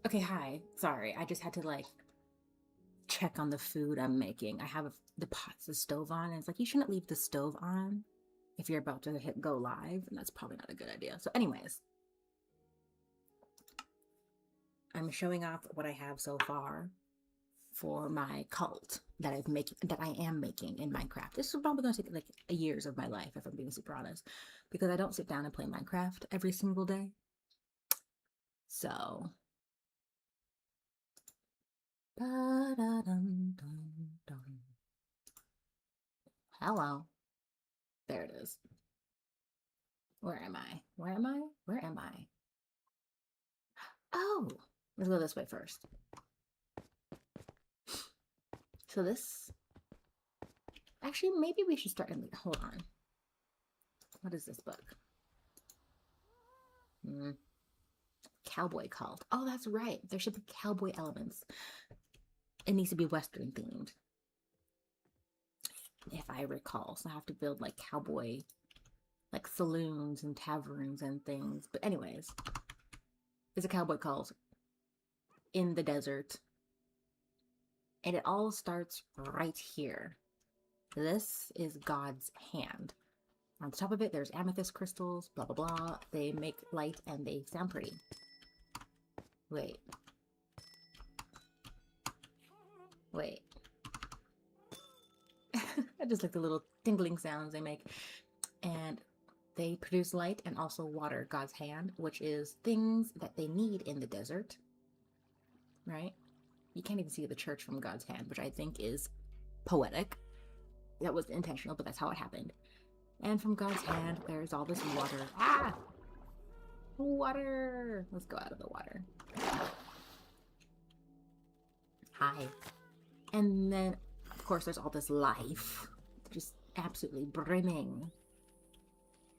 Okay, hi. Sorry, I just had to like check on the food I'm making. I have the stove on, and it's like you shouldn't leave the stove on if you're about to hit go live, and that's probably not a good idea. So, anyways, I'm showing off what I have so far for my cult that I am making in Minecraft. This is probably gonna take like years of my life if I'm being super honest, because I don't sit down and play Minecraft every single day. So, ba-da-dum-dum-dum. Hello. There it is. Where am I? Where am I? Where am I? Oh, let's go this way first. So this, actually, maybe we should start in, hold on. What is this book? Cowboy cult. Oh, that's right. There should be cowboy elements. It needs to be Western themed, if I recall. So I have to build like cowboy, like saloons and taverns and things. But anyways, it's a cowboy cult in the desert. And it all starts right here. This is God's hand. On the top of it, there's amethyst crystals, blah, blah, blah. They make light and they sound pretty. Wait. Wait. I just like the little tingling sounds they make. And they produce light and also water, God's hand, which is things that they need in the desert. Right? You can't even see the church from God's hand, which I think is poetic. That was intentional, but that's how it happened. And from God's hand, there's all this water. Ah! Water! Let's go out of the water. Hi. And then, of course, there's all this life. Just absolutely brimming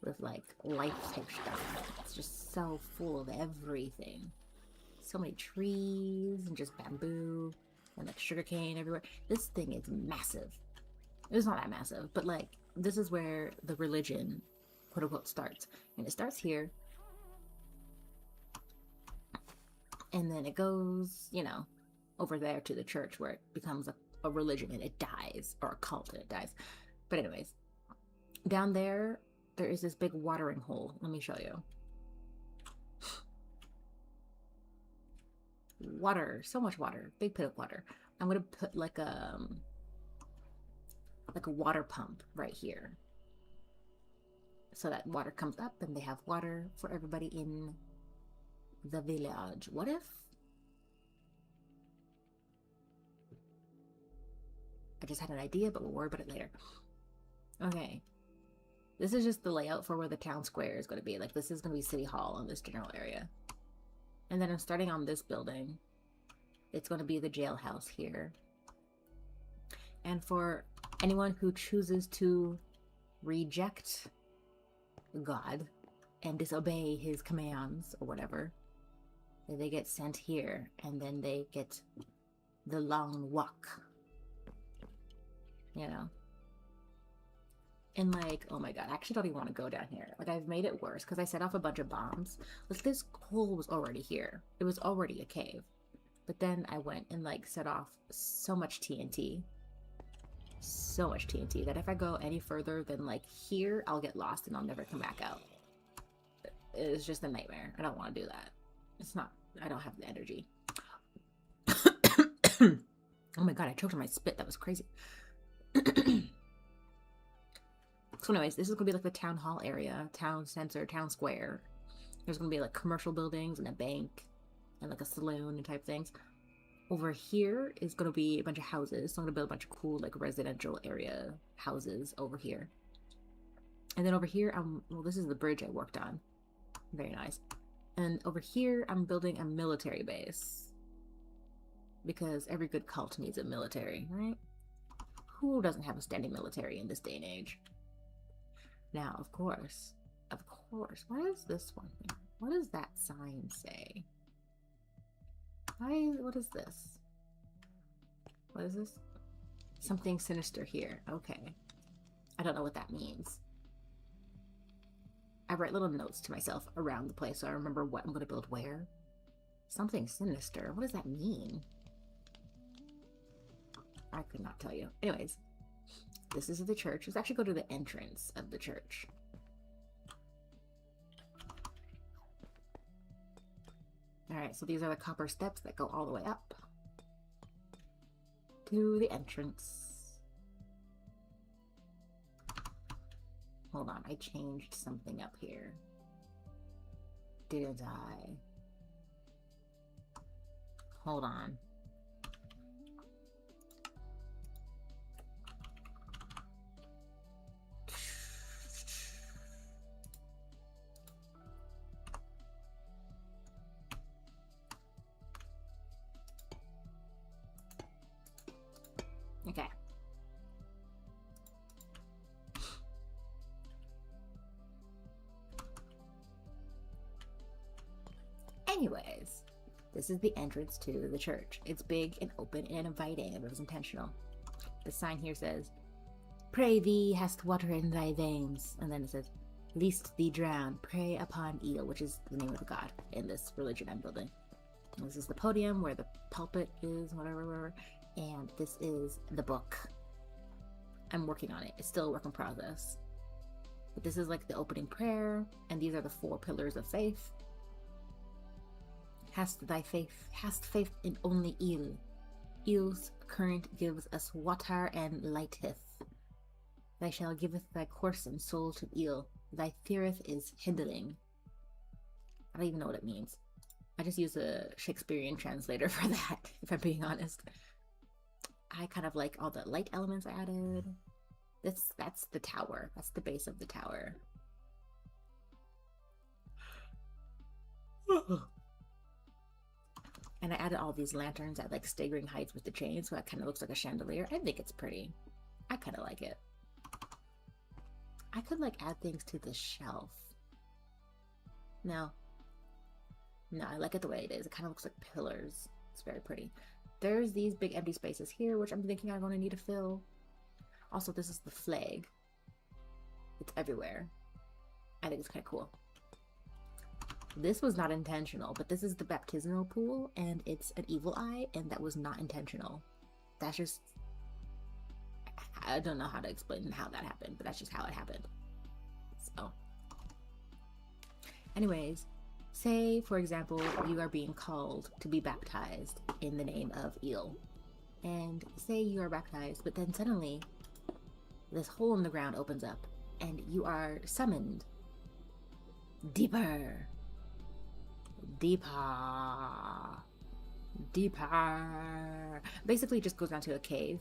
with, like, life type stuff. It's just so full of everything. So many trees and just bamboo and, like, sugarcane everywhere. This thing is massive. It's not that massive, but, like, this is where the religion, quote unquote, starts. And it starts here. And then it goes, you know, over there to the church where it becomes a religion and it dies, or a cult and it dies. But anyways, down there, there is this big watering hole. Let me show you. Water, so much water, big pit of water. I'm gonna put like a water pump right here, so that water comes up and they have water for everybody in the village. What if I just had an idea, but we'll worry about it later. Okay, this is just the layout for where the town square is going to be. Like, this is going to be City Hall in this general area. And then I'm starting on this building. It's going to be the jailhouse here. And for anyone who chooses to reject God and disobey his commands or whatever, they get sent here, and then they get the long walk. You know? And like, oh my god, I actually don't even want to go down here. Like, I've made it worse because I set off a bunch of bombs. Like, this hole was already here. It was already a cave. But then I went and like set off so much TNT. So much TNT that if I go any further than like here, I'll get lost and I'll never come back out. It's just a nightmare. I don't want to do that. It's not, I don't have the energy. Oh my god, I choked on my spit. That was crazy. So anyways, this is gonna be like the town hall area, town center, town square. There's gonna be like commercial buildings and a bank and like a saloon and type things. Over here is gonna be a bunch of houses. So I'm gonna build a bunch of cool like residential area houses over here. And then over here, well, this is the bridge I worked on. Very nice. And over here, I'm building a military base. Because every good cult needs a military, right? Who doesn't have a standing military in this day and age? Now, of course, what is this one here? What does that sign say? What is this? What is this? Something sinister here. Okay. I don't know what that means. I write little notes to myself around the place so I remember what I'm going to build where. Something sinister. What does that mean? I could not tell you. Anyways, this is the church. Let's actually go to the entrance of the church. Alright, so these are the copper steps that go all the way up to the entrance. Hold on, I changed something up here. Didn't I? Hold on. Okay. Anyways, this is the entrance to the church. It's big and open and inviting, and it was intentional. The sign here says, "Pray thee hast water in thy veins." And then it says, "Least thee drown, pray upon Eel," which is the name of the god in this religion I'm building. And this is the podium where the pulpit is, whatever. And this is the book. I'm working on it. It's still a work in progress. But this is like the opening prayer, and these are the 4 pillars of faith. Hast faith in only Eel. Eel's current gives us water and lighteth. Thy shall giveth thy course and soul to Eel. Thy feareth is hindering. I don't even know what it means. I just use a Shakespearean translator for that, if I'm being honest. I kind of like all the light elements I added. That's the tower. That's the base of the tower. And I added all these lanterns at like staggering heights with the chain, so it kind of looks like a chandelier. I think it's pretty. I kind of like it. I could like add things to the shelf. No, I like it the way it is. It kind of looks like pillars. It's very pretty. There's these big empty spaces here, which I'm thinking I'm going to need to fill. Also, this is the flag. It's everywhere. I think it's kind of cool. This was not intentional, but this is the baptismal pool, and it's an evil eye, and that was not intentional. That's just... I don't know how to explain how that happened, but that's just how it happened. So... Anyways, say, for example, you are being called to be baptized in the name of Eel. And say you are baptized, but then suddenly this hole in the ground opens up, and you are summoned deeper. Deeper. Basically, it just goes down to a cave.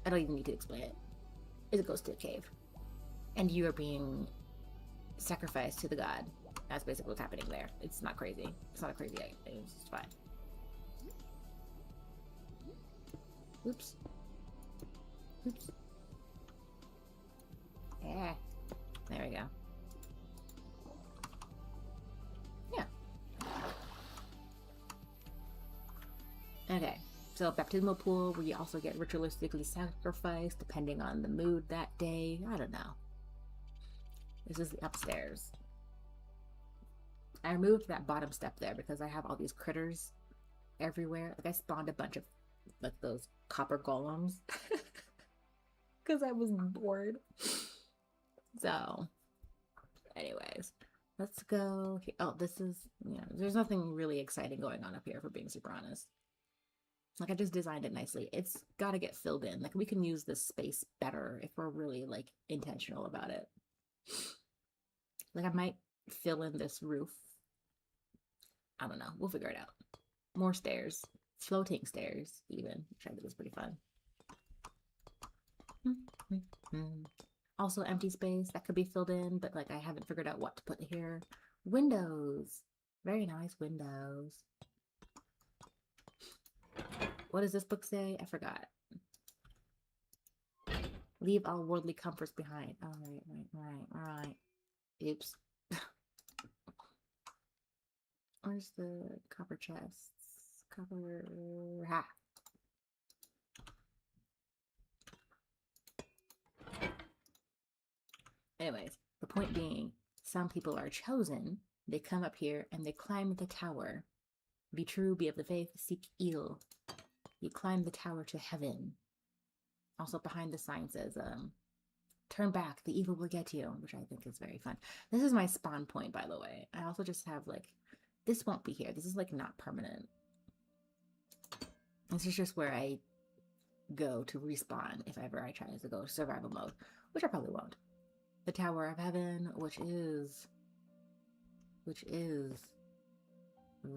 I don't even need to explain it. It goes to a cave. And you are being sacrificed to the god. That's basically what's happening there. It's not crazy. It's not a crazy idea. It's just fine. Oops. Oops. Yeah. There we go. Yeah. Okay. So baptismal pool where you also get ritualistically sacrificed depending on the mood that day. I don't know. This is the upstairs. I removed that bottom step there because I have all these critters everywhere. Like I spawned a bunch of like those copper golems because I was bored. So anyways, let's go here. Oh, this is, there's nothing really exciting going on up here, for being super honest. Like I just designed it nicely. It's got to get filled in. Like we can use this space better if we're really like intentional about it. Like I might fill in this roof. I don't know. We'll figure it out. More stairs. Floating stairs, even. Which I think is pretty fun. Also empty space that could be filled in, but like I haven't figured out what to put here. Windows. Very nice windows. What does this book say? I forgot. Leave all worldly comforts behind. All right. Oops. Where's the copper chests? Copper... Ha! Anyways, the point being, some people are chosen. They come up here and they climb the tower. Be true, be of the faith, seek ill. You climb the tower to heaven. Also behind the sign says, turn back, the evil will get you, which I think is very fun. This is my spawn point, by the way. I also just have, like, this won't be here. This is, like, not permanent. This is just where I go to respawn if ever I try to go survival mode, which I probably won't. The Tower of Heaven, which is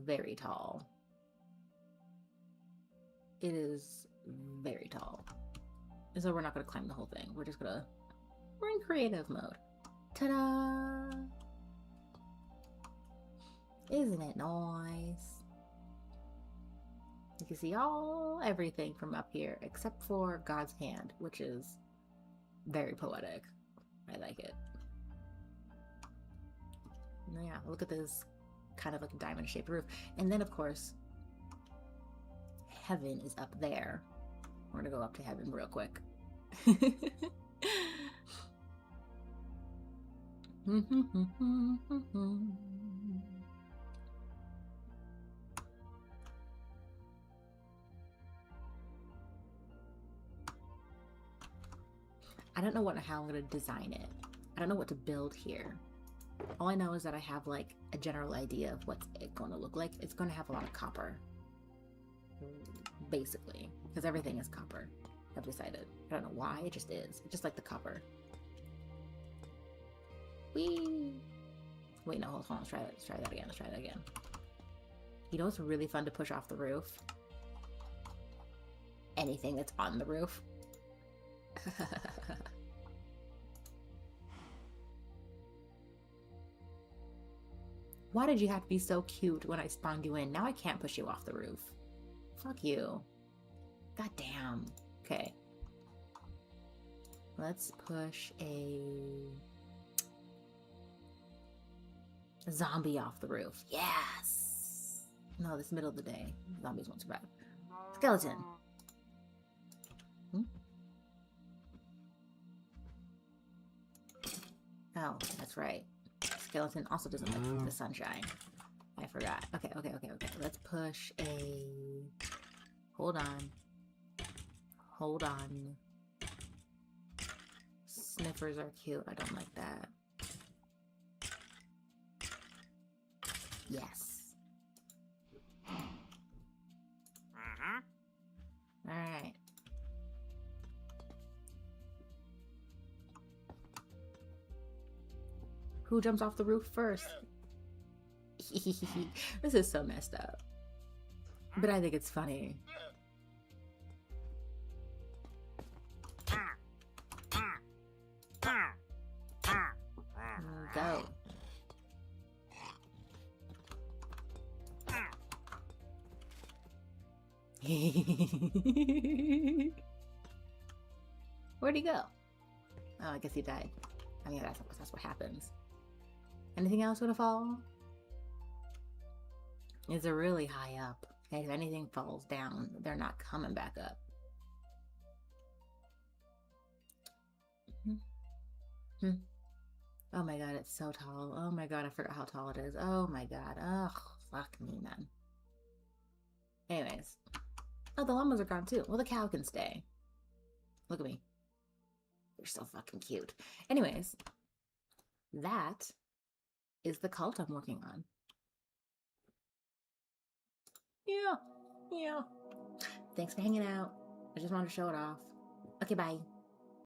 very tall. It is very tall. So we're not going to climb the whole thing. We're in creative mode. Ta-da! Isn't it nice? You can see everything from up here except for God's hand, which is very poetic. I like it. Yeah, look at this kind of like a diamond-shaped roof. And then, of course, heaven is up there. We're gonna go up to heaven real quick. I don't know how I'm gonna design it. I don't know what to build here. All I know is that I have like a general idea of what's it going to look like. It's going to have a lot of copper, basically, because everything is copper. I've decided. I don't know why, it just is. It's just like the copper. Whee! Wait, no, hold on. Let's try that again. Let's try that again. You know what's really fun to push off the roof? Anything that's on the roof. Why did you have to be so cute when I spawned you in? Now I can't push you off the roof. Fuck you. God damn. Okay. Let's push a zombie off the roof. Yes! No, this is the middle of the day. Zombies won't survive. Skeleton. Oh, that's right. Skeleton also doesn't like the sunshine. I forgot. Okay. Let's push a... Hold on. Sniffers are cute. I don't like that. Yes. Alright. Who jumps off the roof first? This is so messed up. But I think it's funny. Go. Where'd he go? Oh, I guess he died. I mean, that's what happens. Anything else gonna fall? It's really high up. Okay, if anything falls down, they're not coming back up. Oh my god, it's so tall. Oh my god, I forgot how tall it is. Oh my god. Ugh, fuck me, man. Anyways. Oh, the llamas are gone too. Well, the cow can stay. Look at me. You're so fucking cute. Anyways, that is the cult I'm working on. Yeah. Thanks for hanging out. I just wanted to show it off. Okay, bye.